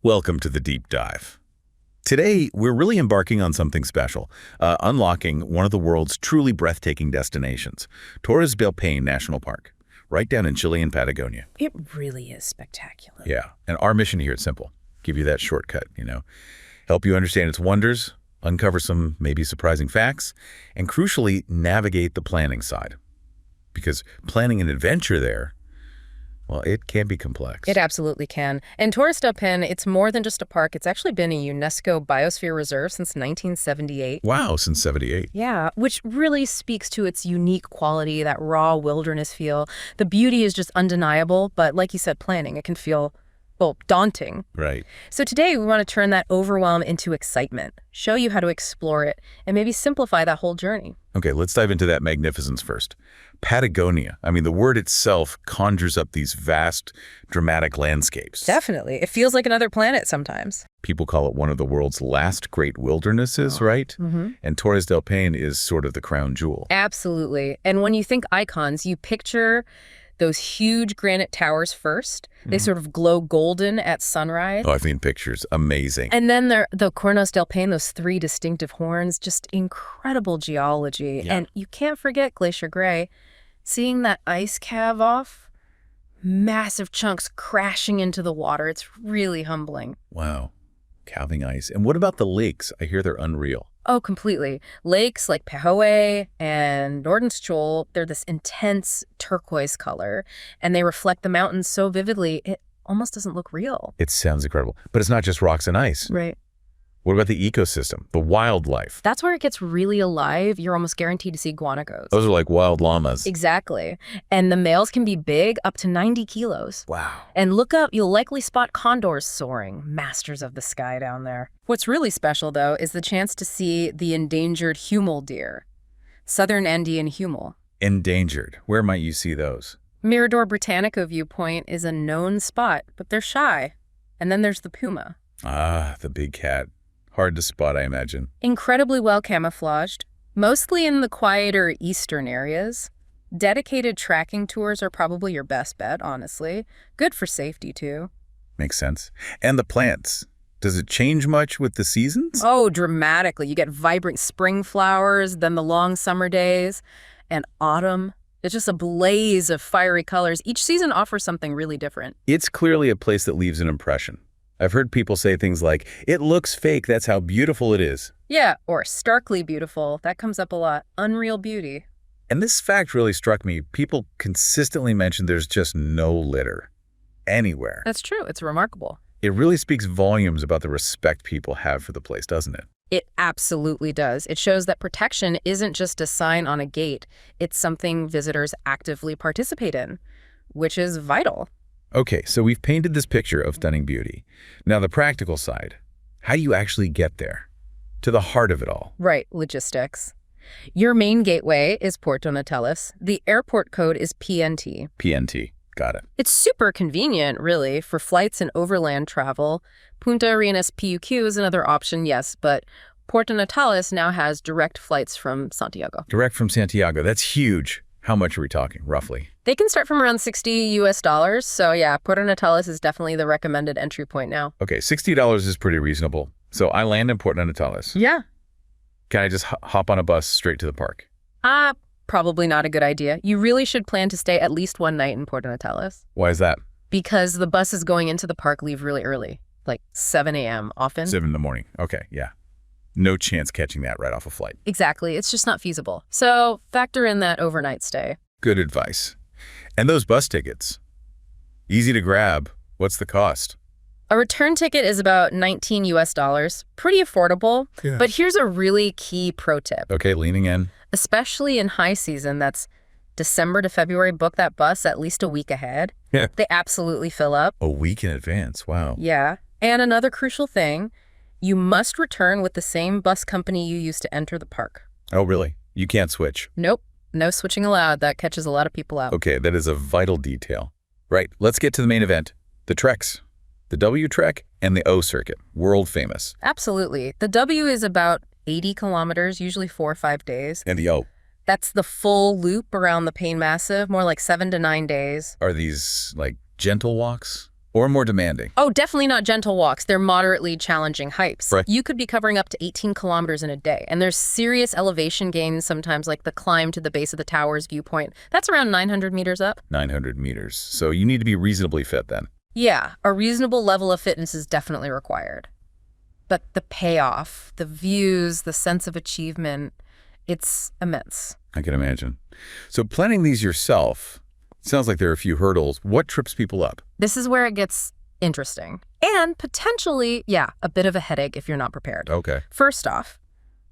Welcome to the Deep Dive. Today, we're really embarking on something special, unlocking one of the world's truly breathtaking destinations, Torres del Paine National Park, right down in Chilean Patagonia. It really is spectacular. Yeah, and our mission here is simple. Give you that shortcut, help you understand its wonders, uncover some maybe surprising facts, and crucially, navigate the planning side. Because planning an adventure there, well, it can be complex. It absolutely can. And Torres del Paine, it's more than just a park. It's actually been a UNESCO Biosphere Reserve since 1978. Wow, since 78. Yeah, which really speaks to its unique quality, that raw wilderness feel. The beauty is just undeniable, but like you said, planning, it can feel, well, daunting. Right. So today we want to turn that overwhelm into excitement, show you how to explore it, and maybe simplify that whole journey. Okay, let's dive into that magnificence first. Patagonia. I mean, the word itself conjures up these vast, dramatic landscapes. Definitely. It feels like another planet sometimes. People call it one of the world's last great wildernesses, right? Mm-hmm. And Torres del Paine is sort of the crown jewel. Absolutely. And when you think icons, you picture those huge granite towers first. They sort of glow golden at sunrise. Oh, I've seen pictures. Amazing. And then the Cornos del Paine, those three distinctive horns, just incredible geology. Yeah. And you can't forget Glacier Gray. Seeing that ice calve off, massive chunks crashing into the water, it's really humbling. Wow. Calving ice. And what about the lakes? I hear they're unreal. Oh, completely. Lakes like Pehoe and Nordenskjold, they're this intense turquoise color, and they reflect the mountains so vividly, it almost doesn't look real. It sounds incredible. But it's not just rocks and ice. Right. What about the ecosystem, the wildlife? That's where it gets really alive. You're almost guaranteed to see guanacos. Those are like wild llamas. Exactly. And the males can be big, up to 90 kilos. Wow. And look up, you'll likely spot condors soaring, masters of the sky down there. What's really special, though, is the chance to see the endangered huemul deer, southern Andean huemul. Endangered. Where might you see those? Mirador Britannica viewpoint is a known spot, but they're shy. And then there's the puma. Ah, the big cat. Hard to spot, I imagine. Incredibly well camouflaged, mostly in the quieter eastern areas. Dedicated tracking tours are probably your best bet, honestly. Good for safety, too. Makes sense. And the plants. Does it change much with the seasons? Oh, dramatically. You get vibrant spring flowers, then the long summer days, and autumn. It's just a blaze of fiery colors. Each season offers something really different. It's clearly a place that leaves an impression. I've heard people say things like, it looks fake, that's how beautiful it is. Yeah, or starkly beautiful. That comes up a lot. Unreal beauty. And this fact really struck me. People consistently mention there's just no litter. Anywhere. That's true. It's remarkable. It really speaks volumes about the respect people have for the place, doesn't it? It absolutely does. It shows that protection isn't just a sign on a gate. It's something visitors actively participate in, which is vital. Okay, so we've painted this picture of stunning beauty. Now the practical side. How do you actually get there? To the heart of it all. Right, logistics. Your main gateway is Puerto Natales. The airport code is PNT. PNT. Got it. It's super convenient, really, for flights and overland travel. Punta Arenas PUQ is another option, yes, but Puerto Natales now has direct flights from Santiago. Direct from Santiago. That's huge. How much are we talking, roughly? They can start from around $60. So yeah, Puerto Natales is definitely the recommended entry point now. Okay, $60 is pretty reasonable. So I land in Puerto Natales. Yeah. Can I just hop on a bus straight to the park? Probably not a good idea. You really should plan to stay at least one night in Puerto Natales. Why is that? Because the buses going into the park leave really early, like 7 a.m. often. 7 in the morning. Okay, yeah. No chance catching that right off a flight. Exactly. It's just not feasible. So factor in that overnight stay. Good advice. And those bus tickets? Easy to grab. What's the cost? A return ticket is about $19. Pretty affordable. Yeah. But here's a really key pro tip. Okay, leaning in. Especially in high season, that's December to February, book that bus at least a week ahead. Yeah. They absolutely fill up. A week in advance. Wow. Yeah. And another crucial thing, you must return with the same bus company you used to enter the park. Oh, really? You can't switch? Nope. No switching allowed. That catches a lot of people out. Okay, that is a vital detail. Right, let's get to the main event. The treks. The W Trek and the O Circuit. World famous. Absolutely. The W is about 80 kilometers, usually 4 or 5 days. And the O. That's the full loop around the Paine Massif, more like 7 to 9 days. Are these like gentle walks? Or more demanding. Oh, definitely not gentle walks. They're moderately challenging hikes. Right. You could be covering up to 18 kilometers in a day, and there's serious elevation gains sometimes, like the climb to the base of the tower's viewpoint. That's around 900 meters up. 900 meters. So you need to be reasonably fit then. Yeah, a reasonable level of fitness is definitely required. But the payoff, the views, the sense of achievement, it's immense. I can imagine. So planning these yourself, sounds like there are a few hurdles. What trips people up? This is where it gets interesting. And potentially, a bit of a headache if you're not prepared. Okay. First off,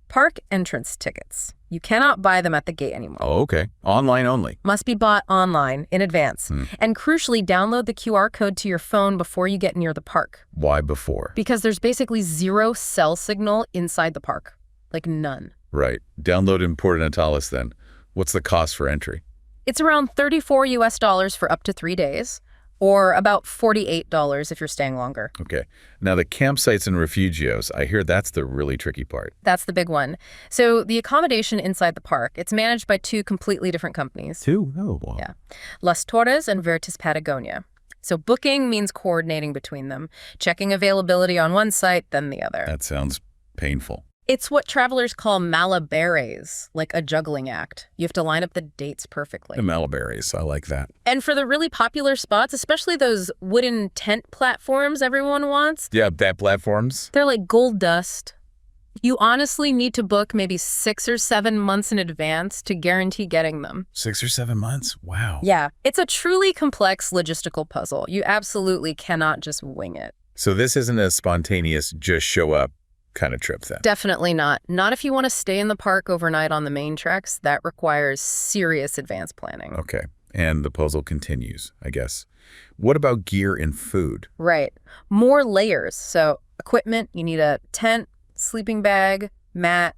park entrance tickets. You cannot buy them at the gate anymore. Oh, okay. Online only. Must be bought online in advance. And crucially, download the QR code to your phone before you get near the park. Why before? Because there's basically zero cell signal inside the park. Like none. Right. Download in Port Natalis then. What's the cost for entry? It's around $34 for up to 3 days, or about $48 if you're staying longer. Okay. Now the campsites and refugios, I hear that's the really tricky part. That's the big one. So the accommodation inside the park, it's managed by 2 completely different companies. 2? Oh, wow. Yeah. Las Torres and Vertis Patagonia. So booking means coordinating between them, checking availability on one site, then the other. That sounds painful. It's what travelers call malabares, like a juggling act. You have to line up the dates perfectly. The Malabares, I like that. And for the really popular spots, especially those wooden tent platforms everyone wants, Yeah, that platforms. they're like gold dust. You honestly need to book maybe 6 or 7 months in advance to guarantee getting them. 6 or 7 months? Wow. Yeah, it's a truly complex logistical puzzle. You absolutely cannot just wing it. So this isn't a spontaneous, just show up kind of trip then? Definitely not. Not if you want to stay in the park overnight on the main treks. That requires serious advanced planning. Okay. And the puzzle continues, I guess. What about gear and food? Right. More layers. So equipment, you need a tent, sleeping bag, mat,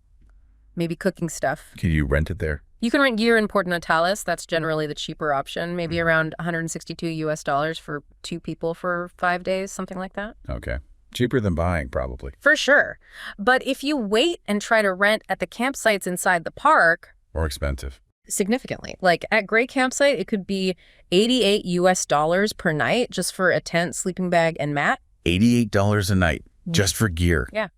maybe cooking stuff. Can you rent it there? You can rent gear in Port Natalis. That's generally the cheaper option. Maybe around $162 for 2 people for 5 days, something like that. Okay. Cheaper than buying, probably. For sure. But if you wait and try to rent at the campsites inside the park, More expensive. significantly. Like at Gray Campsite, it could be $88 per night just for a tent, sleeping bag, and mat. $88 a night just for gear. Yeah.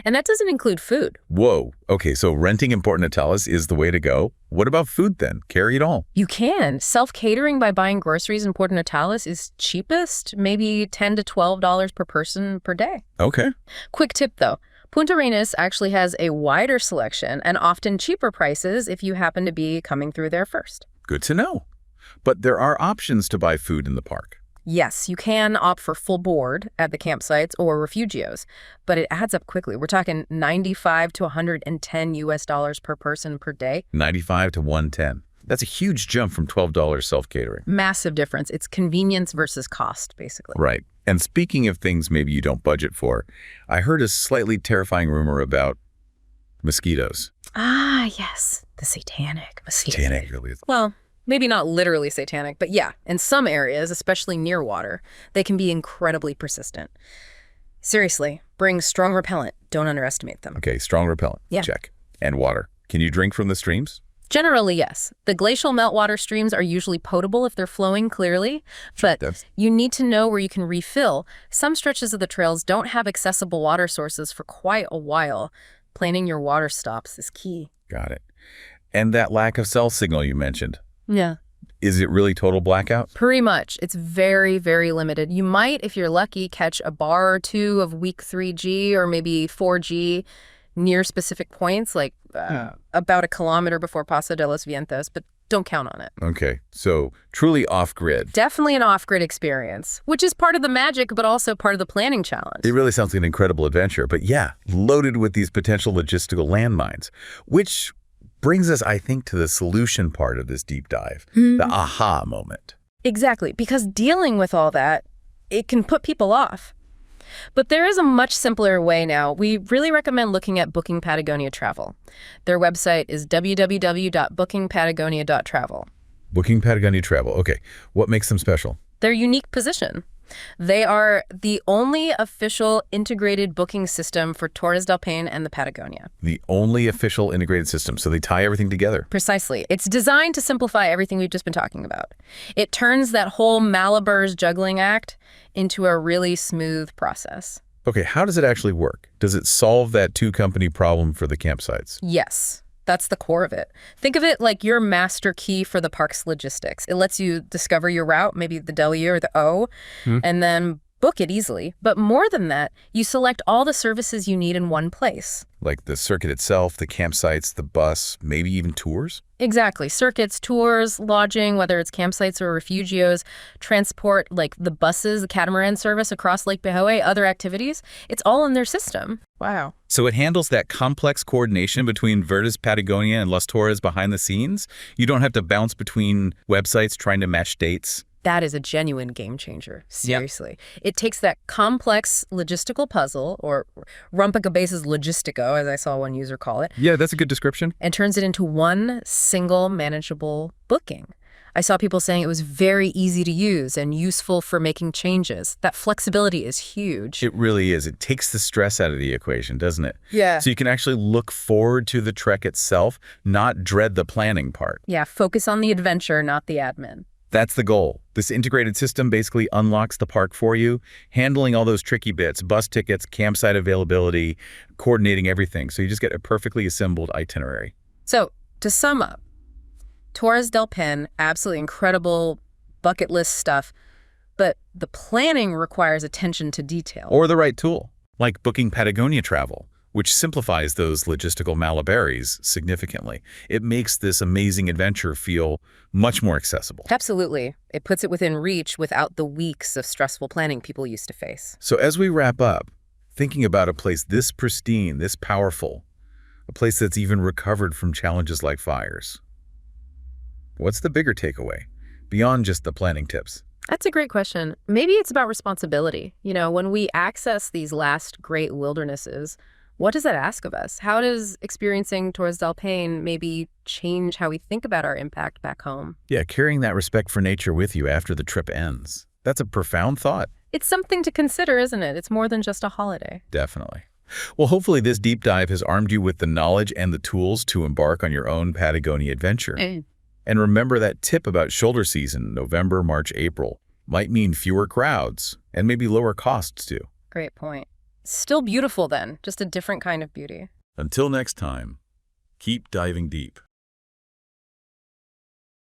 And that doesn't include food. Whoa. Okay, so renting in Port Natalis is the way to go. What about food then? Carry it all. You can. Self-catering by buying groceries in Port Natalis is cheapest, maybe $10 to $12 per person per day. Okay. Quick tip though. Punta Arenas actually has a wider selection and often cheaper prices if you happen to be coming through there first. Good to know. But there are options to buy food in the park. Yes, you can opt for full board at the campsites or refugios, but it adds up quickly. We're talking $95 to $110 per person per day. 95 to 110. That's a huge jump from $12 self-catering. Massive difference. It's convenience versus cost, basically. Right. And speaking of things maybe you don't budget for, I heard a slightly terrifying rumor about mosquitoes. Ah, yes. The satanic mosquitoes. Satanic, really. Well, maybe not literally satanic, but yeah, in some areas, especially near water, they can be incredibly persistent. Seriously, bring strong repellent. Don't underestimate them. Okay, strong repellent. Yeah. Check. And water. Can you drink from the streams? Generally, yes. The glacial meltwater streams are usually potable if they're flowing clearly, but you need to know where you can refill. Some stretches of the trails don't have accessible water sources for quite a while. Planning your water stops is key. Got it. And that lack of cell signal you mentioned. Yeah. Is it really total blackout? Pretty much. It's very, very limited. You might, if you're lucky, catch a bar or two of weak 3G or maybe 4G near specific points, like about 1 kilometer before Paso de los Vientos, but don't count on it. Okay, so truly off-grid. Definitely an off-grid experience, which is part of the magic, but also part of the planning challenge. It really sounds like an incredible adventure, but yeah, loaded with these potential logistical landmines, which brings us, I think, to the solution part of this deep dive, the aha moment. Exactly, because dealing with all that, it can put people off. But there is a much simpler way now. We really recommend looking at Booking Patagonia Travel. Their website is www.bookingpatagonia.travel. Booking Patagonia Travel. Okay, what makes them special? Their unique position. They are the only official integrated booking system for Torres del Paine and the Patagonia. The only official integrated system, so they tie everything together. Precisely. It's designed to simplify everything we've just been talking about. It turns that whole Malabar's juggling act into a really smooth process. Okay, how does it actually work? Does it solve that two-company problem for the campsites? Yes. That's the core of it. Think of it like your master key for the park's logistics. It lets you discover your route, maybe the W or the O, and then book it easily. But more than that, you select all the services you need in one place. Like the circuit itself, the campsites, the bus, maybe even tours? Exactly. Circuits, tours, lodging, whether it's campsites or refugios, transport, like the buses, the catamaran service across Lake Behoe, other activities. It's all in their system. Wow. So it handles that complex coordination between Verdes Patagonia and Las Torres behind the scenes? You don't have to bounce between websites trying to match dates? That is a genuine game changer. Seriously. Yep. It takes that complex logistical puzzle, or rompecabezas logistico, as I saw one user call it. Yeah, that's a good description. And turns it into one single manageable booking. I saw people saying it was very easy to use and useful for making changes. That flexibility is huge. It really is. It takes the stress out of the equation, doesn't it? Yeah. So you can actually look forward to the trek itself, not dread the planning part. Yeah, focus on the adventure, not the admin. That's the goal. This integrated system basically unlocks the park for you, handling all those tricky bits, bus tickets, campsite availability, coordinating everything. So you just get a perfectly assembled itinerary. So to sum up, Torres del Paine, absolutely incredible bucket list stuff, but the planning requires attention to detail. Or the right tool, like Booking Patagonia travel, which simplifies those logistical malabaries significantly. It makes this amazing adventure feel much more accessible. Absolutely. It puts it within reach without the weeks of stressful planning people used to face. So as we wrap up, thinking about a place this pristine, this powerful, a place that's even recovered from challenges like fires, what's the bigger takeaway beyond just the planning tips? That's a great question. Maybe it's about responsibility. You know, when we access these last great wildernesses, what does that ask of us? How does experiencing Torres del Paine maybe change how we think about our impact back home? Yeah, carrying that respect for nature with you after the trip ends. That's a profound thought. It's something to consider, isn't it? It's more than just a holiday. Definitely. Well, hopefully this deep dive has armed you with the knowledge and the tools to embark on your own Patagonia adventure. And remember that tip about shoulder season, November, March, April, might mean fewer crowds and maybe lower costs too. Great point. Still beautiful then, just a different kind of beauty. Until next time, keep diving deep.